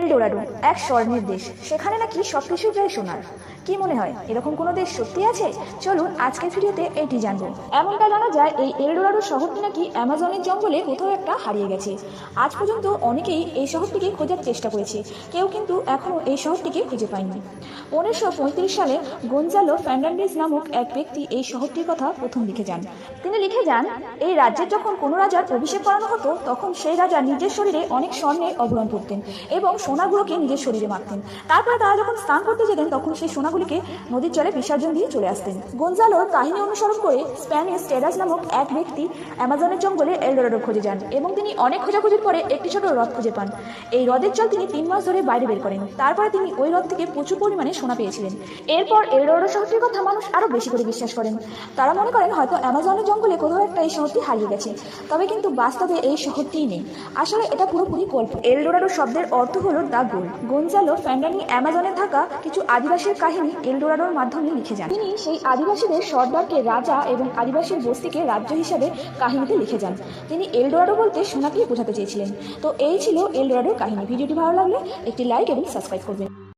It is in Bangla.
এলডোরাডো এক স্বর্ণের দেশ, সেখানে নাকি সবকিছু প্রায় সোনার। কি মনে হয় এরকম কোনো দেশ সত্যি আছে? চলুন আজকের ভিডিওতে এটি জানবো। এমনটা জানা যায় এই এলডোরাডো শহরটি নাকি অ্যামাজনের জঙ্গলে কোথাও একটা হারিয়ে গেছে। আজ পর্যন্ত অনেকেই এই শহরটিকে খোঁজার চেষ্টা করেছে, কেউ কিন্তু এখনও এই শহরটিকে খুঁজে পায়নি। 1935 সালে গঞ্জালো ফার্নান্ডেজ নামক এক ব্যক্তি এই শহরটির কথা প্রথম লিখে যান। তিনি লিখে যান, এই রাজ্যের যখন কোনো রাজার অভিষেক করানো হতো তখন সেই রাজা নিজের শরীরে অনেক স্বর্ণের আভরণ পরতেন এবং সোনাগুলোকে নিজের শরীরে মাখতেন। তারপরে তারা যখন স্নান করতে যেতেন তখন সেই সোনাগুলিকে নদীর জলে বিসর্জন দিয়ে চলে আসতেন। গঞ্জালোর কাহিনী অনুসরণ করে স্প্যানিশ টেরাস নামক এক ব্যক্তি অ্যামাজনের জঙ্গলে এলডোরাডো খুঁজে যান এবং তিনি অনেক খোঁজাখুঁজির পরে একটি ছোট হ্রদ খুঁজে পান। এই হ্রদের জল তিনি 3 মাস ধরে বাইরে বের করেন। তারপরে তিনি ওই হ্রদ থেকে প্রচুর পরিমাণে সোনা পেয়েছিলেন। এরপর এলডোরাডো শহরটির কথা মানুষ আরো বেশি করে বিশ্বাস করেন। তারা মনে করেন হয়তো অ্যামাজনের জঙ্গলে কোথাও একটা এই শহরটি হারিয়ে গেছে, তবে কিন্তু বাস্তবে এই শহরটিই নেই। আসলে এটা পুরোপুরি গল্প। এলডোরাডো শব্দের অর্থ হলো দ্য গোল্ড। গঞ্জালো ফার্নান্ডেজ অ্যামাজনে থাকা কিছু আদিবাসীর কাহিনী এলডোরাডোর মাধ্যমে লিখে যান। তিনি সেই আদিবাসীদের সর্দারকে রাজা এবং আদিবাসীর বস্তিকে রাজ্য হিসাবে কাহিনীতে লিখে যান। তিনি এলডোরাডো বলতে সোনাকেই বোঝাতে চেয়েছিলেন। তো এই ছিল এলডোরাডোর কাহিনী। ভিডিওটি ভালো লাগলে একটি লাইক এবং সাবস্ক্রাইব করবেন।